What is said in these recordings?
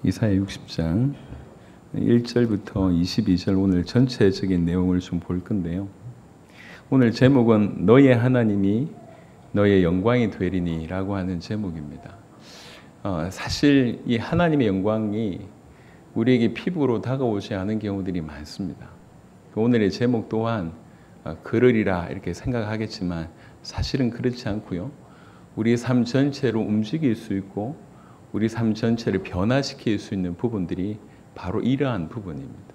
이사야 60장 1절부터 22절 오늘 전체적인 내용을 좀 볼 건데요. 오늘 제목은 너의 하나님이 너의 영광이 되리니 라고 하는 제목입니다. 사실 이 하나님의 영광이 우리에게 피부로 다가오지 않은 경우들이 많습니다. 오늘의 제목 또한 그러리라 이렇게 생각하겠지만 사실은 그렇지 않고요. 우리 삶 전체로 움직일 수 있고 우리 삶 전체를 변화시킬 수 있는 부분들이 바로 이러한 부분입니다.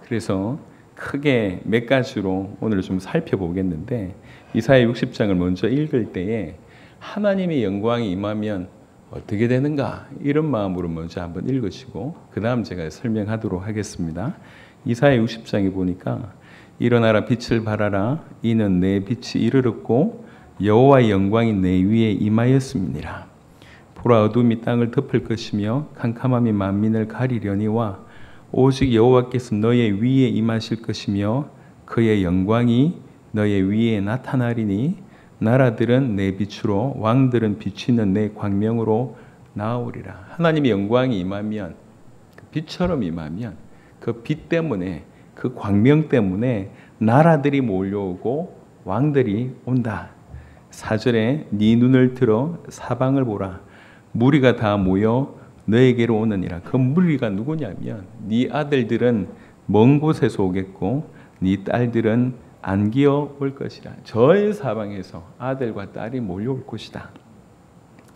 그래서 크게 몇 가지로 오늘 좀 살펴보겠는데 이사야 60장을 먼저 읽을 때에 하나님의 영광이 임하면 어떻게 되는가 이런 마음으로 먼저 한번 읽으시고 그 다음 제가 설명하도록 하겠습니다. 이사야 60장에 보니까 일어나라 빛을 발하라 이는 내 빛이 이르렀고 여호와의 영광이 내 위에 임하였음이니라. 보라 어둠이 땅을 덮을 것이며 캄캄함이 만민을 가리려니와 오직 여호와께서 너의 위에 임하실 것이며 그의 영광이 너의 위에 나타나리니 나라들은 내 빛으로 왕들은 비치는 내 광명으로 나오리라. 하나님의 영광이 임하면 빛처럼 임하면 그 빛 때문에 그 광명 때문에 나라들이 몰려오고 왕들이 온다. 4절에 네 눈을 들어 사방을 보라. 무리가 다 모여 너에게로 오느니라. 그 무리가 누구냐면 네 아들들은 먼 곳에서 오겠고 네 딸들은 안기어 올 것이라. 전 사방에서 아들과 딸이 몰려올 것이다.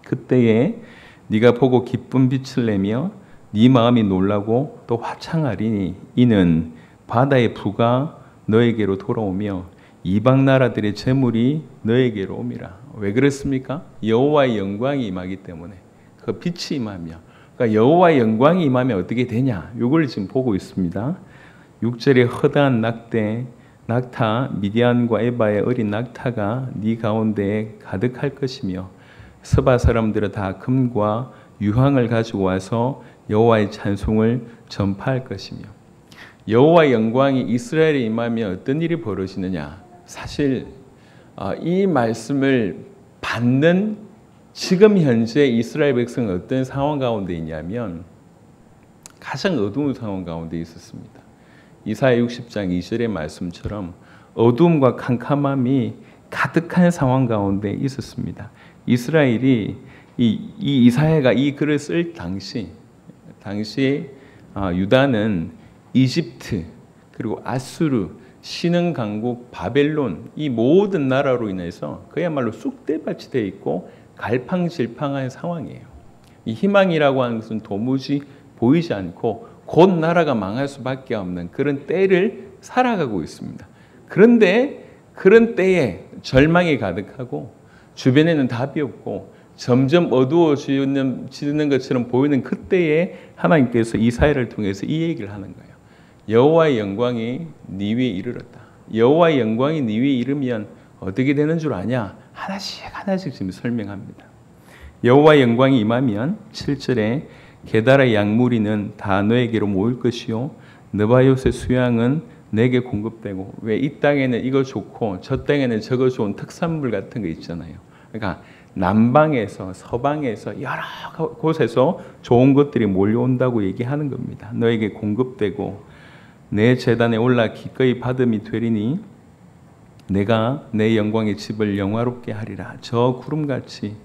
그때에 네가 보고 기쁜 빛을 내며 네 마음이 놀라고 또 화창하리니 이는 바다의 부가 너에게로 돌아오며 이방 나라들의 재물이 너에게로 옴이라. 왜 그렇습니까? 여호와의 영광이 임하기 때문에 그 빛이 임하며 그러니까 여호와의 영광이 임하면 어떻게 되냐? 이걸 지금 보고 있습니다. 6절에 허다한 낙타 미디안과 에바의 어린 낙타가 네 가운데에 가득할 것이며 서바 사람들은 다 금과 유황을 가지고 와서 여호와의 찬송을 전파할 것이며 여호와의 영광이 이스라엘에 임하면 어떤 일이 벌어지느냐? 사실 이 말씀을 받는 지금 현재 이스라엘 백성은 어떤 상황 가운데 있냐면 가장 어두운 상황 가운데 있었습니다. 이사야 60장 2절의 말씀처럼 어두움과 캄캄함이 가득한 상황 가운데 있었습니다. 이스라엘이 이사야가 이 글을 쓸 당시에 유다는 이집트 그리고 아수르 신흥 강국 바벨론 이 모든 나라로 인해서 그야말로 쑥대밭이 되어 있고 갈팡질팡한 상황이에요. 이 희망이라고 하는 것은 도무지 보이지 않고 곧 나라가 망할 수밖에 없는 그런 때를 살아가고 있습니다. 그런데 그런 때에 절망이 가득하고 주변에는 답이 없고 점점 어두워지는 것처럼 보이는 그때에 하나님께서 이사야를 통해서 이 얘기를 하는 거예요. 여호와의 영광이 네 위에 이르렀다. 여호와의 영광이 네 위에 이르면 어떻게 되는 줄 아냐? 하나씩 지금 설명합니다. 여호와의 영광이 임하면 7절에 게달의 양무리는 다 너에게로 모일 것이요 느바요스의 수양은 내게 공급되고 왜 이 땅에는 이거 좋고 저 땅에는 저거 좋은 특산물 같은 거 있잖아요. 그러니까 남방에서 서방에서 여러 곳에서 좋은 것들이 몰려온다고 얘기하는 겁니다. 너에게 공급되고 내 제단에 올라 기꺼이 받음이 되리니 내가 내 영광의 집을 영화롭게 하리라. 저 구름같이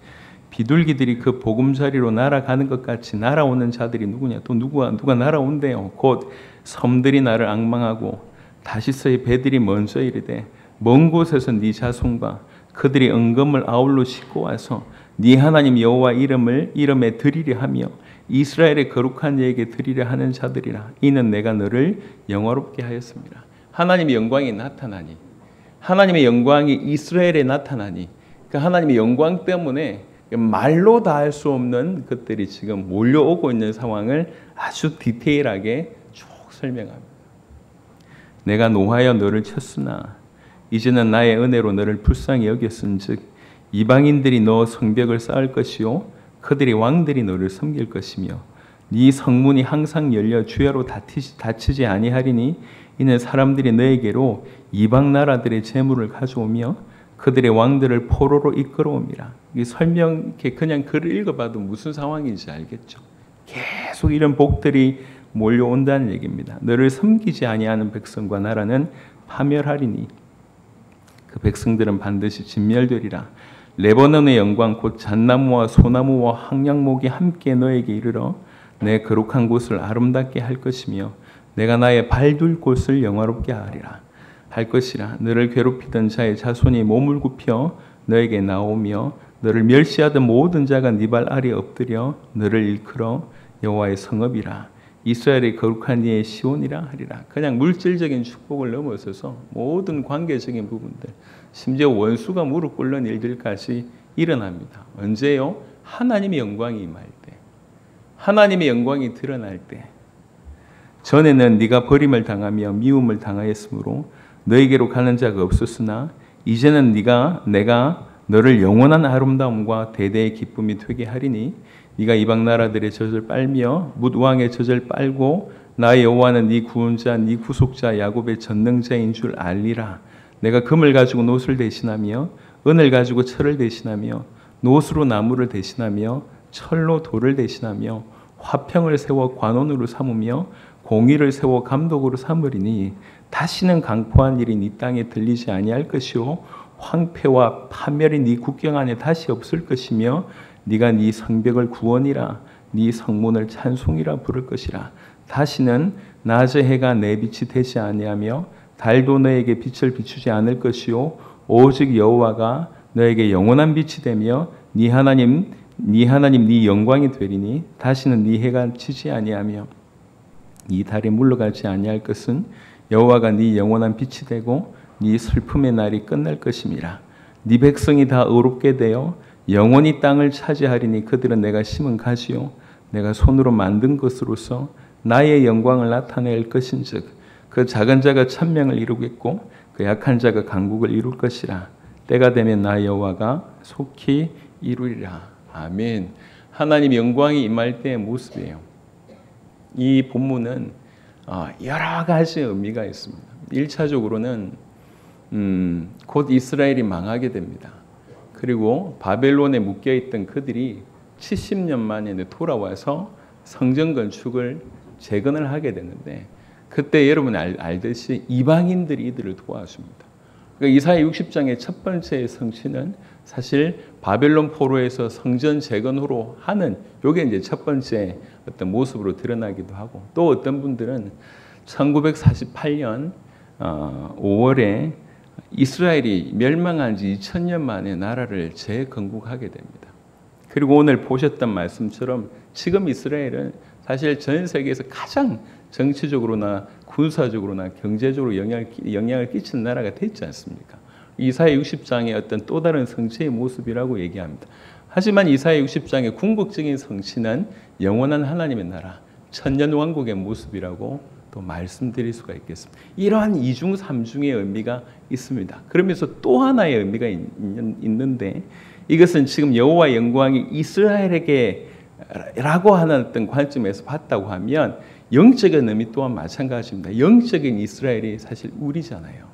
비둘기들이 그 보금자리로 날아가는 것 같이 날아오는 자들이 누구냐? 또 누가 날아온대요. 곧 섬들이 나를 앙망하고 다시서의 배들이 먼저 이르되 먼 곳에서 네 자손과 그들이 은금을 아울러 싣고 와서 네 하나님 여호와 이름에 드리려 하며 이스라엘의 거룩한 이에게 드리려 하는 자들이라. 이는 내가 너를 영화롭게 하였습니다. 하나님의 영광이 나타나니 하나님의 영광이 이스라엘에 나타나니 그 하나님의 영광 때문에 말로 다 할 수 없는 것들이 지금 몰려오고 있는 상황을 아주 디테일하게 쭉 설명합니다. 내가 노하여 너를 쳤으나 이제는 나의 은혜로 너를 불쌍히 여겼은즉 이방인들이 너 성벽을 쌓을 것이요 그들이 왕들이 너를 섬길 것이며 네 성문이 항상 열려 주야로 닫히지 아니하리니 이는 사람들이 너에게로 이방 나라들의 재물을 가져오며 그들의 왕들을 포로로 이끌어옵니다. 이 설명 그냥 글을 읽어봐도 무슨 상황인지 알겠죠. 계속 이런 복들이 몰려온다는 얘기입니다. 너를 섬기지 아니하는 백성과 나라는 파멸하리니 그 백성들은 반드시 진멸되리라. 레바논의 영광 곧 잣나무와 소나무와 황량목이 함께 너에게 이르러 내 거룩한 곳을 아름답게 할 것이며 내가 나의 발둘 곳을 영화롭게 하리라 할 것이라. 너를 괴롭히던 자의 자손이 몸을 굽혀 너에게 나오며 너를 멸시하던 모든 자가 네 발 아래 엎드려 너를 일컬어 여호와의 성읍이라 이스라엘의 거룩한 이의 시온이라 하리라. 그냥 물질적인 축복을 넘어서서 모든 관계적인 부분들, 심지어 원수가 무릎 꿇는 일들까지 일어납니다. 언제요? 하나님의 영광이 임할 때, 하나님의 영광이 드러날 때. 전에는 네가 버림을 당하며 미움을 당하였으므로 너에게로 가는 자가 없었으나 이제는 내가 너를 영원한 아름다움과 대대의 기쁨이 되게 하리니 네가 이방 나라들의 젖을 빨며 뭇 왕의 젖을 빨고 나의 여호와는 네 구원자 네 구속자 야곱의 전능자인 줄 알리라. 내가 금을 가지고 노를 대신하며 은을 가지고 철을 대신하며 노수로 나무를 대신하며 철로 돌을 대신하며 화평을 세워 관원으로 삼으며 공의를 세워 감독으로 삼으리니 다시는 강포한 일이 네 땅에 들리지 아니할 것이요 황폐와 파멸이 네 국경 안에 다시 없을 것이며 네가 네 성벽을 구원이라 네 성문을 찬송이라 부를 것이라. 다시는 낮의 해가 내 빛이 되지 아니하며 달도 너에게 빛을 비추지 않을 것이요 오직 여호와가 너에게 영원한 빛이 되며 네 하나님 네 영광이 되리니 다시는 네 해가 지지 아니하며 네 달이 물러가지 아니할 것은 여호와가 네 영원한 빛이 되고 네 슬픔의 날이 끝날 것임이라. 네 백성이 다 의롭게 되어 영원히 땅을 차지하리니 그들은 내가 심은 가지요 내가 손으로 만든 것으로서 나의 영광을 나타낼 것인즉 그 작은 자가 천명을 이루겠고 그 약한 자가 강국을 이룰 것이라. 때가 되면 나 여호와가 속히 이루리라. 아멘. 하나님 영광이 임할 때의 모습이에요. 이 본문은 여러 가지 의미가 있습니다. 1차적으로는 곧 이스라엘이 망하게 됩니다. 그리고 바벨론에 묶여있던 그들이 70년 만에 돌아와서 성전 건축을 재건을 하게 되는데 그때 여러분이 알듯이 이방인들이 이들을 도와줍니다. 그러니까 이사야 60장의 첫 번째 성취는 사실 바벨론 포로에서 성전 재건으로 하는 이게 이제 첫 번째 어떤 모습으로 드러나기도 하고 또 어떤 분들은 1948년 5월에 이스라엘이 멸망한 지 2000년 만에 나라를 재건국하게 됩니다. 그리고 오늘 보셨던 말씀처럼 지금 이스라엘은 사실 전 세계에서 가장 정치적으로나 군사적으로나 경제적으로 영향을 끼치는 나라가 됐지 않습니까? 이사야 60장의 어떤 또 다른 성취의 모습이라고 얘기합니다. 하지만 이사야 60장의 궁극적인 성취는 영원한 하나님의 나라, 천년 왕국의 모습이라고 또 말씀드릴 수가 있겠습니다. 이러한 이중 삼중의 의미가 있습니다. 그러면서 또 하나의 의미가 있는데 이것은 지금 여호와의 영광이 이스라엘에게라고 하는 어떤 관점에서 봤다고 하면 영적인 의미 또한 마찬가지입니다. 영적인 이스라엘이 사실 우리잖아요.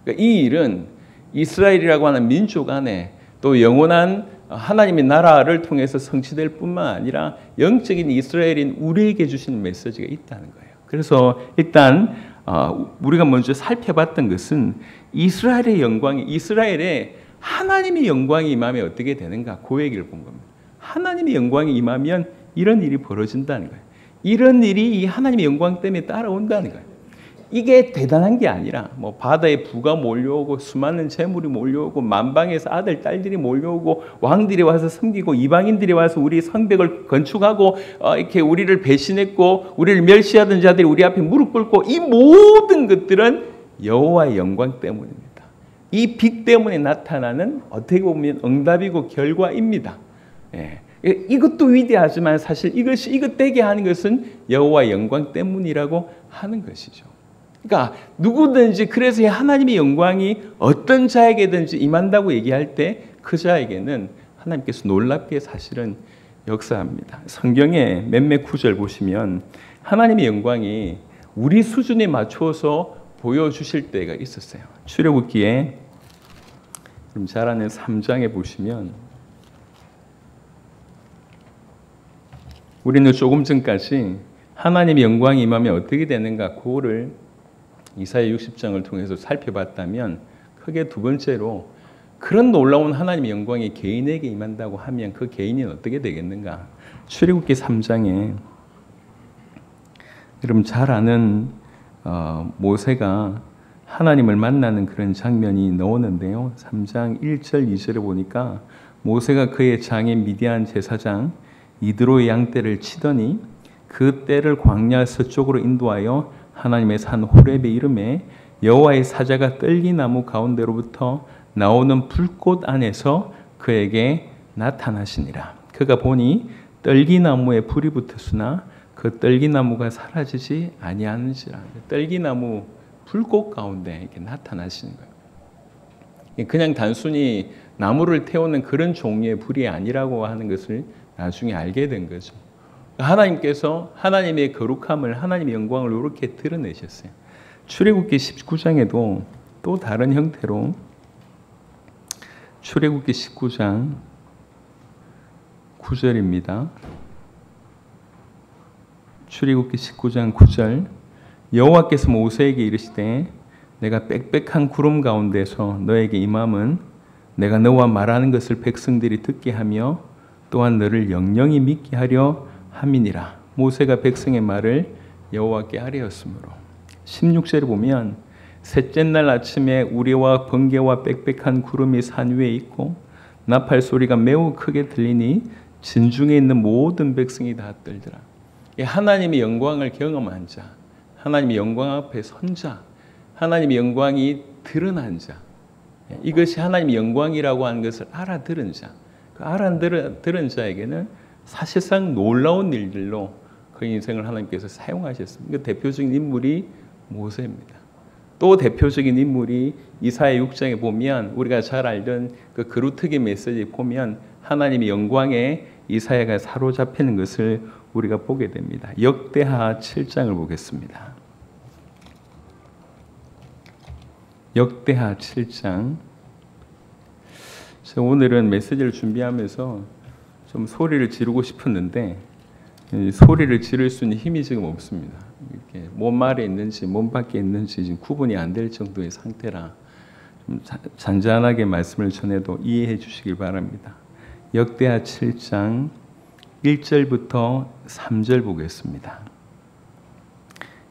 그러니까 이 일은 이스라엘이라고 하는 민족 안에 또 영원한 하나님의 나라를 통해서 성취될 뿐만 아니라 영적인 이스라엘인 우리에게 주시는 메시지가 있다는 거예요. 그래서 일단 우리가 먼저 살펴봤던 것은 이스라엘의 영광이 이스라엘에 하나님의 영광이 임하면 어떻게 되는가 그 얘기를 본 겁니다. 하나님의 영광이 임하면 이런 일이 벌어진다는 거예요. 이런 일이 이 하나님의 영광 때문에 따라온다는 거예요. 이게 대단한 게 아니라 뭐 바다에 부가 몰려오고 수많은 재물이 몰려오고 만방에서 아들 딸들이 몰려오고 왕들이 와서 섬기고 이방인들이 와서 우리 성벽을 건축하고 이렇게 우리를 배신했고 우리를 멸시하던 자들이 우리 앞에 무릎 꿇고 이 모든 것들은 여호와의 영광 때문입니다. 이 빛 때문에 나타나는 어떻게 보면 응답이고 결과입니다. 이것도 위대하지만 사실 이것 되게 하는 것은 여호와의 영광 때문이라고 하는 것이죠. 그러니까 누구든지 그래서 하나님의 영광이 어떤 자에게든지 임한다고 얘기할 때 그 자에게는 하나님께서 놀랍게 사실은 역사합니다. 성경의 몇몇 구절 보시면 하나님의 영광이 우리 수준에 맞춰서 보여주실 때가 있었어요. 출애굽기에 좀 잘 아는 3장에 보시면 우리는 조금 전까지 하나님의 영광이 임하면 어떻게 되는가, 그거를 이사야 60장을 통해서 살펴봤다면, 크게 두 번째로 그런 놀라운 하나님의 영광이 개인에게 임한다고 하면 그 개인이 어떻게 되겠는가. 출애굽기 3장에 여러분 잘 아는 모세가 하나님을 만나는 그런 장면이 나오는데요. 3장 1절 2절에 보니까 모세가 그의 장인 미디안 제사장 이드로의 양떼를 치더니 그 떼를 광야 서쪽으로 인도하여 하나님의 산 호렙에 이름에 여호와의 사자가 떨기나무 가운데로부터 나오는 불꽃 안에서 그에게 나타나시니라. 그가 보니 떨기나무에 불이 붙었으나 그 떨기나무가 사라지지 아니하는지라. 떨기나무 불꽃 가운데 이렇게 나타나시는 거예요. 그냥 단순히 나무를 태우는 그런 종류의 불이 아니라고 하는 것을 나중에 알게 된 거죠. 하나님께서 하나님의 거룩함을, 하나님의 영광을 이렇게 드러내셨어요. 출애굽기 19장에도 또 다른 형태로 출애굽기 19장 9절입니다. 출애굽기 19장 9절 여호와께서 모세에게 이르시되 내가 빽빽한 구름 가운데서 너에게 임함은 내가 너와 말하는 것을 백성들이 듣게 하며 또한 너를 영영히 믿게 하려 함이니라. 모세가 백성의 말을 여호와께 하려였으므로. 16절에 보면 셋째 날 아침에 우레와 번개와 빽빽한 구름이 산 위에 있고 나팔 소리가 매우 크게 들리니 진중에 있는 모든 백성이 다 떨더라. 하나님의 영광을 경험한 자, 하나님의 영광 앞에 선 자, 하나님의 영광이 드러난 자, 이것이 하나님의 영광이라고 하는 것을 알아들은 자, 그 알아들은 자에게는 사실상 놀라운 일들로 그 인생을 하나님께서 사용하셨습니다. 그 대표적인 인물이 모세입니다. 또 대표적인 인물이 이사야 6장에 보면 우리가 잘 알던 그 그루터기 메시지 보면 하나님의 영광에 이사야가 사로잡히는 것을 우리가 보게 됩니다. 역대하 7장을 보겠습니다. 역대하 7장. 오늘은 메시지를 준비하면서 좀 소리를 지르고 싶었는데 소리를 지를 수 있는 힘이 지금 없습니다. 이렇게 몸 아래 있는지 몸 밖에 있는지 지금 구분이 안 될 정도의 상태라 좀 잔잔하게 말씀을 전해도 이해해 주시길 바랍니다. 역대하 7장 1절부터 3절 보겠습니다.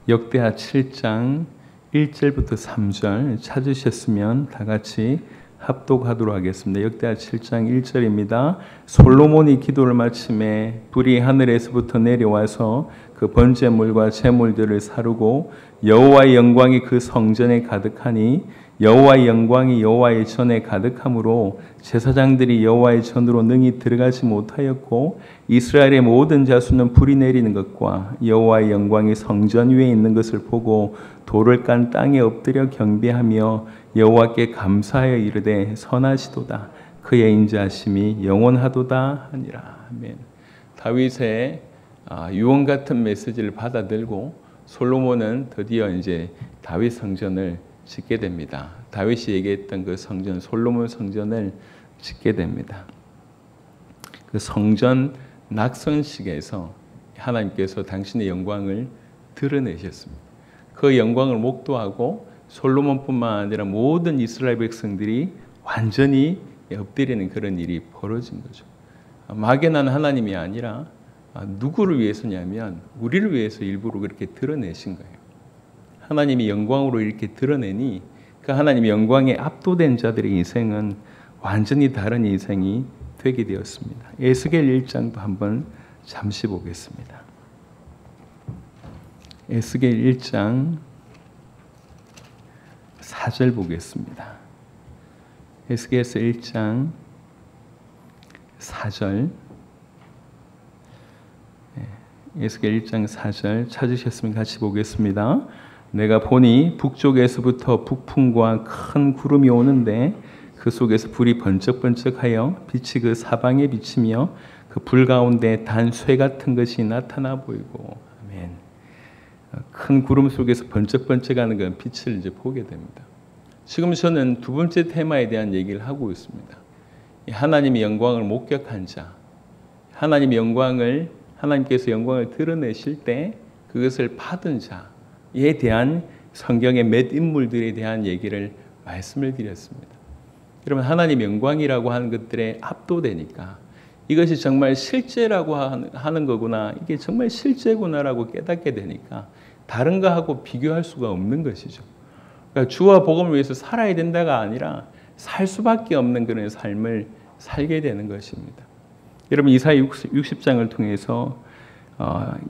역대하 7장 1절부터 3절 찾으셨으면 다 같이 합독하도록 하겠습니다. 역대하 7장 1절입니다. 솔로몬이 기도를 마침에 불이 하늘에서부터 내려와서 그 번제물과 제물들을 사르고 여호와의 영광이 그 성전에 가득하니 여호와의 영광이 여호와의 전에 가득함으로 제사장들이 여호와의 전으로 능히 들어가지 못하였고 이스라엘의 모든 자수는 불이 내리는 것과 여호와의 영광이 성전 위에 있는 것을 보고 돌을 깐 땅에 엎드려 경배하며 여호와께 감사하여 이르되 선하시도다 그의 인자하심이 영원하도다 하니라. 아멘. 다윗의 유언 같은 메시지를 받아들고 솔로몬은 드디어 이제 다윗 성전을 짓게 됩니다. 다윗이 얘기했던 그 성전, 솔로몬 성전을 짓게 됩니다. 그 성전 낙선식에서 하나님께서 당신의 영광을 드러내셨습니다. 그 영광을 목도하고 솔로몬뿐만 아니라 모든 이스라엘 백성들이 완전히 엎드리는 그런 일이 벌어진 거죠. 막연한 하나님이 아니라 누구를 위해서냐면 우리를 위해서 일부러 그렇게 드러내신 거예요. 하나님이 영광으로 이렇게 드러내니 그 하나님의 영광에 압도된 자들의 인생은 완전히 다른 인생이 되게 되었습니다. 에스겔 1장도 한번 잠시 보겠습니다. 에스겔 1장 4절 보겠습니다. 에스겔서 1장 4절 에스겔 1장 4절 찾으셨으면 같이 보겠습니다. 내가 보니 북쪽에서부터 북풍과 큰 구름이 오는데 그 속에서 불이 번쩍번쩍하여 빛이 그 사방에 비치며 그 불 가운데 단쇠 같은 것이 나타나 보이고 아멘. 큰 구름 속에서 번쩍번쩍하는 그 빛을 이제 보게 됩니다. 지금 저는 두 번째 테마에 대한 얘기를 하고 있습니다. 하나님의 영광을 목격한 자, 하나님의 영광을 하나님께서 영광을 드러내실 때 그것을 받은 자에 대한 성경의 몇 인물들에 대한 얘기를 말씀을 드렸습니다. 여러분, 하나님 영광이라고 하는 것들에 압도되니까 이것이 정말 실제라고 하는 거구나, 이게 정말 실제구나라고 깨닫게 되니까 다른 거하고 비교할 수가 없는 것이죠. 그러니까 주와 복음을 위해서 살아야 된다가 아니라 살 수밖에 없는 그런 삶을 살게 되는 것입니다. 여러분, 이사야 60장을 통해서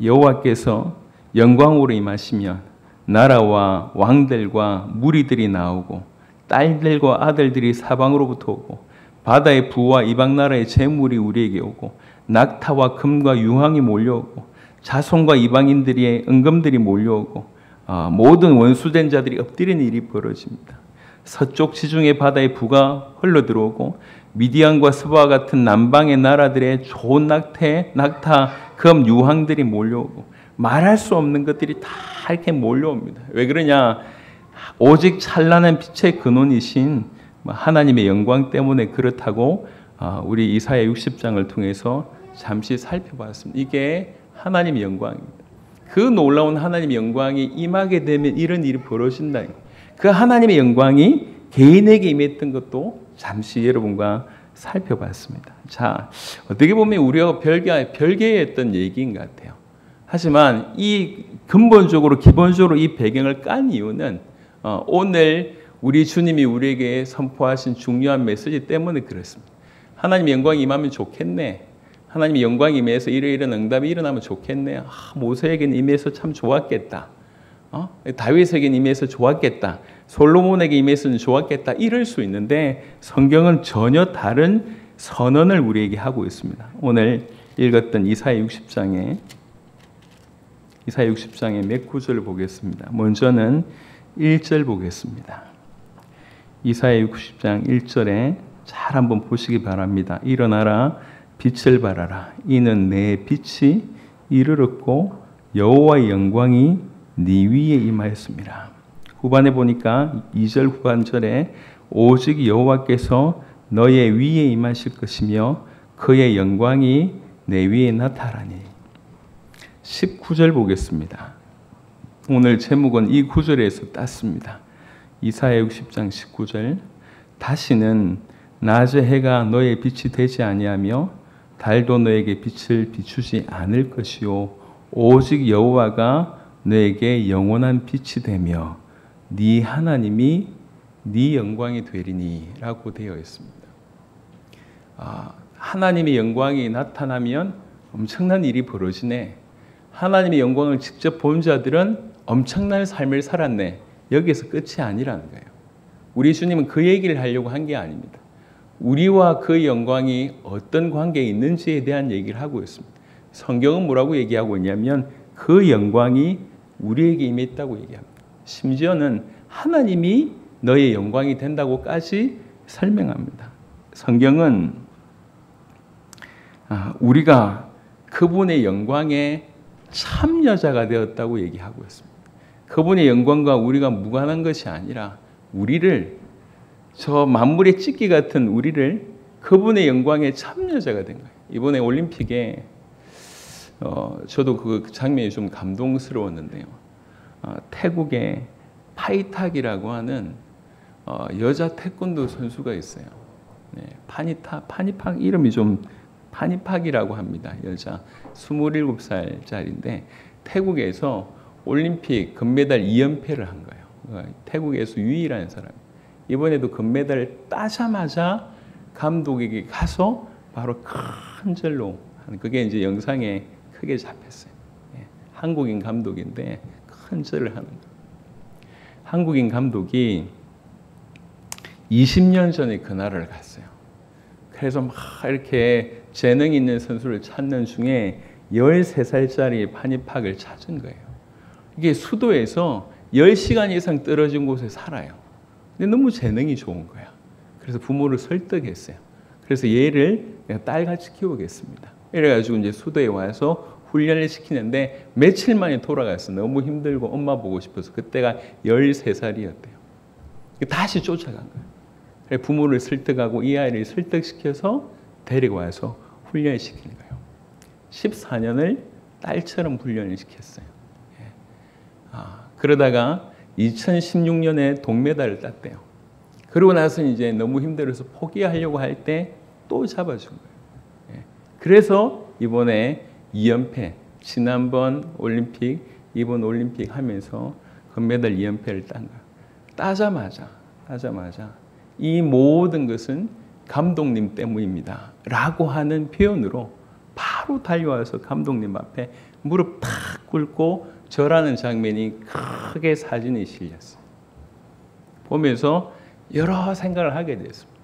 여호와께서 영광으로 임하시면 나라와 왕들과 무리들이 나오고 딸들과 아들들이 사방으로부터 오고 바다의 부와 이방 나라의 재물이 우리에게 오고 낙타와 금과 유황이 몰려오고 자손과 이방인들의 은금들이 몰려오고 모든 원수된 자들이 엎드리는 일이 벌어집니다. 서쪽 지중해 바다의 부가 흘러들어오고 미디안과 스바와 같은 남방의 나라들의 좋은 낙타, 금, 유황들이 몰려오고 말할 수 없는 것들이 다 이렇게 몰려옵니다. 왜 그러냐? 오직 찬란한 빛의 근원이신 하나님의 영광 때문에 그렇다고 우리 이사야 60장을 통해서 잠시 살펴봤습니다. 이게 하나님의 영광입니다. 그 놀라운 하나님의 영광이 임하게 되면 이런 일이 벌어진다. 그 하나님의 영광이 개인에게 임했던 것도 잠시 여러분과 살펴봤습니다. 자, 어떻게 보면 우리가 별개의 어떤 얘기인 것 같아요. 하지만 이 근본적으로 기본적으로 이 배경을 깐 이유는 오늘 우리 주님이 우리에게 선포하신 중요한 메시지 때문에 그렇습니다. 하나님의 영광이 임하면 좋겠네. 하나님의 영광이 임해서 이러이러한 응답이 일어나면 좋겠네. 모세에게는 임해서 참 좋았겠다. 다윗에게는 임해서 좋았겠다. 솔로몬에게 임해서는 좋았겠다. 이럴 수 있는데 성경은 전혀 다른 선언을 우리에게 하고 있습니다. 오늘 읽었던 이사야 60장의 몇 구절을 보겠습니다. 먼저는 1절 보겠습니다. 이사야 60장 1절에 잘 한번 보시기 바랍니다. 일어나라, 빛을 발하라. 이는 내 빛이 이르렀고 여호와의 영광이 네 위에 임하였습니다. 후반에 보니까 2절 후반절에 오직 여호와께서 너의 위에 임하실 것이며 그의 영광이 내 위에 나타나니. 19절 보겠습니다. 오늘 제목은 이 구절에서 땄습니다. 이사야 60장 19절. 다시는 낮의 해가 너의 빛이 되지 아니하며 달도 너에게 빛을 비추지 않을 것이요 오직 여호와가 너에게 영원한 빛이 되며 네 하나님이 네 영광이 되리니 라고 되어 있습니다. 하나님의 영광이 나타나면 엄청난 일이 벌어지네. 하나님의 영광을 직접 본 자들은 엄청난 삶을 살았네. 여기에서 끝이 아니라는 거예요. 우리 주님은 그 얘기를 하려고 한 게 아닙니다. 우리와 그 영광이 어떤 관계에 있는지에 대한 얘기를 하고 있습니다. 성경은 뭐라고 얘기하고 있냐면 그 영광이 우리에게 임했다고 얘기합니다. 심지어는 하나님이 너의 영광이 된다고까지 설명합니다. 성경은 우리가 그분의 영광에 참여자가 되었다고 얘기하고 있습니다. 그분의 영광과 우리가 무관한 것이 아니라 우리를, 저 만물의 찢기 같은 우리를 그분의 영광에 참여자가 된 거예요. 이번에 올림픽에 저도 그 장면이 좀 감동스러웠는데요. 태국의 파이탁이라고 하는 여자 태권도 선수가 있어요. 네, 파니팍 이름이 좀 파니팍이라고 합니다. 여자 27살짜리인데 태국에서 올림픽 금메달 2연패를 한 거예요. 태국에서 유일한 사람. 이번에도 금메달을 따자마자 감독에게 가서 바로 큰 절로 하는, 그게 이제 영상에 크게 잡혔어요. 예, 한국인 감독인데 큰 절을 하는 거예요. 한국인 감독이 20년 전에 그 나라를 갔어요. 그래서 막 이렇게 재능 있는 선수를 찾는 중에 13살짜리 파니팍을 찾은 거예요. 이게 수도에서 10시간 이상 떨어진 곳에 살아요. 근데 너무 재능이 좋은 거야. 그래서 부모를 설득했어요. 그래서 얘를 내가 딸같이 키우겠습니다. 이래가지고 이제 수도에 와서 훈련을 시키는데 며칠 만에 돌아갔어요. 너무 힘들고 엄마 보고 싶어서. 그때가 13살이었대요. 다시 쫓아간 거예요. 그래서 부모를 설득하고 이 아이를 설득시켜서 데리고 와서 훈련시키는 거예요. 14년을 딸처럼 훈련을 시켰어요. 그러다가 2016년에 동메달을 땄대요. 그러고 나서 이제 너무 힘들어서 포기하려고 할 때 또 잡아준 거예요. 그래서 이번에 2연패, 지난번 올림픽, 이번 올림픽 하면서 금메달 2연패를 딴 거예요. 따자마자 이 모든 것은 감독님 때문입니다 라고 하는 표현으로 바로 달려와서 감독님 앞에 무릎 탁 꿇고 절하는 장면이 크게 사진에 실렸어요. 보면서 여러 생각을 하게 됐습니다.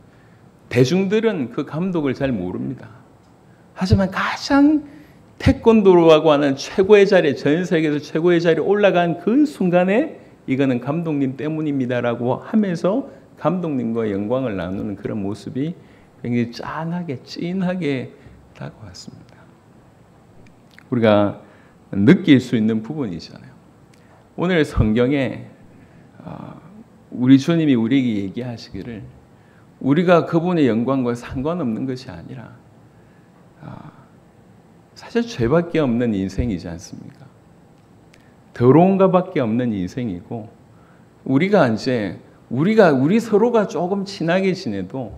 대중들은 그 감독을 잘 모릅니다. 하지만 가장 태권도라고 하는 최고의 자리에, 전 세계에서 최고의 자리에 올라간 그 순간에 이거는 감독님 때문입니다라고 하면서 감독님과 영광을 나누는 그런 모습이 굉장히 짠하게, 찐하게 다가왔습니다. 우리가 느낄 수 있는 부분이잖아요. 오늘 성경에 우리 주님이 우리에게 얘기하시기를 우리가 그분의 영광과 상관없는 것이 아니라 사실 죄밖에 없는 인생이지 않습니까? 더러운 것밖에 없는 인생이고 우리 서로가 조금 친하게 지내도